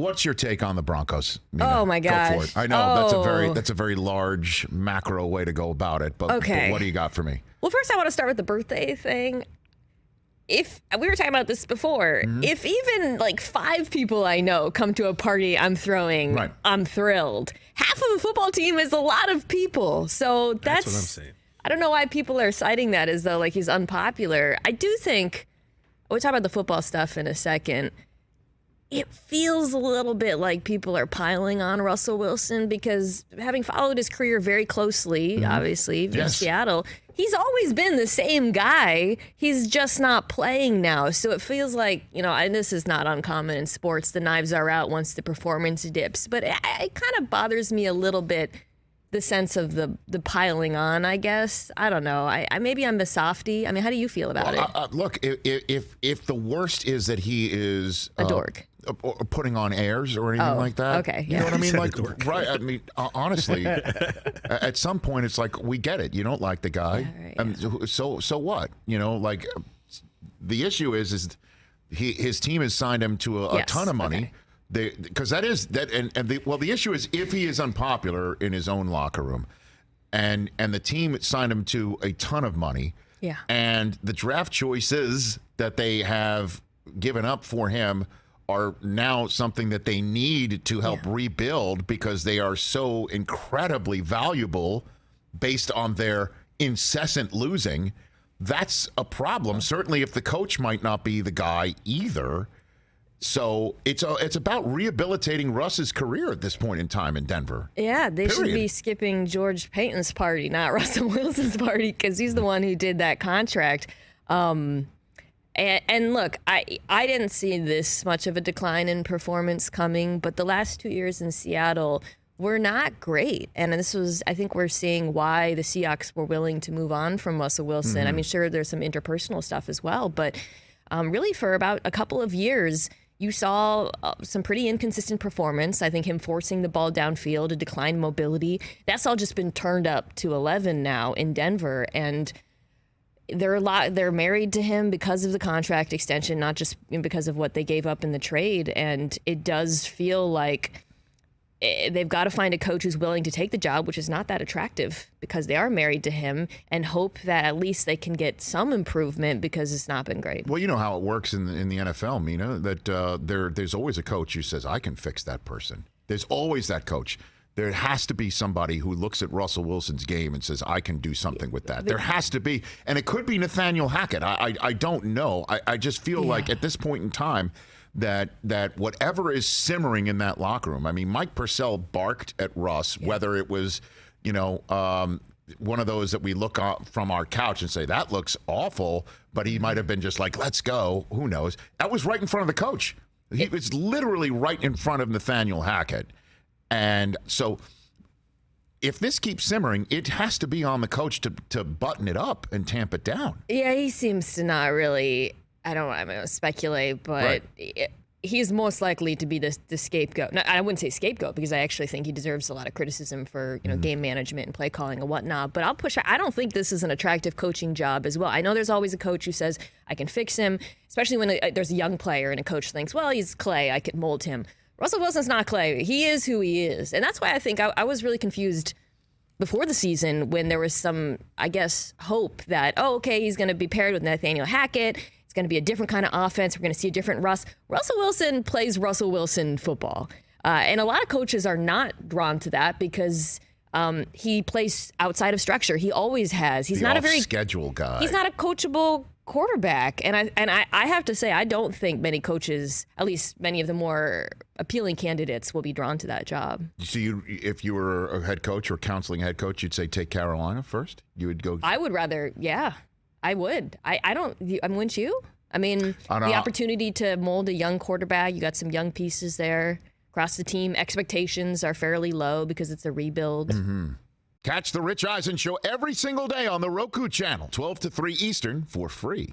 what's your take on the Broncos? Mina? Oh my gosh! Go for it. I know that's a very large macro way to go about it, but what do you got for me? Well, first I want to start with the birthday thing. If we were talking about this before, if even like 5 people I know come to a party I'm throwing, I'm thrilled. Half of a football team is a lot of people, so that's what I'm saying. I don't know why people are citing that as though like he's unpopular. I do think we'll talk about the football stuff in a second. It feels a little bit like people are piling on Russell Wilson because having followed his career very closely, obviously, in Seattle, he's always been the same guy. He's just not playing now. So it feels like, and this is not uncommon in sports, the knives are out once the performance dips. But it kind of bothers me a little bit, the sense of the piling on, I guess. I don't know. Maybe I'm a softie. I mean, how do you feel about it? Look, if the worst is that he is a dork. Or putting on airs or anything like that. Okay. You know what I mean? Like, right. I mean, honestly, at some point, it's like, we get it. You don't like the guy. Yeah, right, so what? Like, the issue is his team has signed him to a ton of money. Because the issue is if he is unpopular in his own locker room and the team signed him to a ton of money. Yeah. And the draft choices that they have given up for him are now something that they need to help rebuild because they are so incredibly valuable based on their incessant losing. That's a problem. Certainly if the coach might not be the guy either. So it's about rehabilitating Russ's career at this point in time in Denver. Yeah, they should be skipping George Payton's party, not Russell Wilson's party, because he's the one who did that contract. And look, I didn't see this much of a decline in performance coming, but the last 2 years in Seattle were not great. And this was, I think we're seeing why the Seahawks were willing to move on from Russell Wilson. I mean, sure, there's some interpersonal stuff as well, but really for about a couple of years, you saw some pretty inconsistent performance. I think him forcing the ball downfield, a decline in mobility. That's all just been turned up to 11 now in Denver. And they're married to him because of the contract extension, not just because of what they gave up in the trade. And it does feel like they've got to find a coach who's willing to take the job, which is not that attractive because they are married to him, and hope that at least they can get some improvement because it's not been great. Well, you know how it works in the NFL, Mina, that there's always a coach who says, I can fix that person. There's always that coach. There has to be somebody who looks at Russell Wilson's game and says, I can do something with that. There has to be. And it could be Nathaniel Hackett. I don't know. I just feel like at this point in time that whatever is simmering in that locker room, I mean, Mike Purcell barked at Russ, whether it was, one of those that we look from our couch and say, that looks awful, but he might have been just like, let's go. Who knows? That was right in front of the coach. He was literally right in front of Nathaniel Hackett. And so if this keeps simmering, it has to be on the coach to button it up and tamp it down. Yeah, he seems to not really, I'm going to speculate, but he's most likely to be the scapegoat. No, I wouldn't say scapegoat because I actually think he deserves a lot of criticism for game management and play calling and whatnot. But I'll push. I don't think this is an attractive coaching job as well. I know there's always a coach who says, I can fix him, especially when there's a young player and a coach thinks, well, he's clay, I could mold him. Russell Wilson's not clay. He is who he is. And that's why I think I was really confused before the season when there was some, I guess, hope that, he's going to be paired with Nathaniel Hackett. It's going to be a different kind of offense. We're going to see a different Russ. Russell Wilson plays Russell Wilson football. And a lot of coaches are not drawn to that because he plays outside of structure. He always has. He's not a very schedule guy. He's not a coachable quarterback. And I have to say, I don't think many coaches, at least many of the more appealing candidates, will be drawn to that job. So if you were a head coach or counseling head coach, you'd say take Carolina first? You would go? I would rather, I would. Wouldn't you? I mean, the opportunity to mold a young quarterback, you got some young pieces there. Across the team, expectations are fairly low because it's a rebuild. Mm-hmm. Catch the Rich Eisen Show every single day on the Roku channel, 12 to 3 Eastern, for free.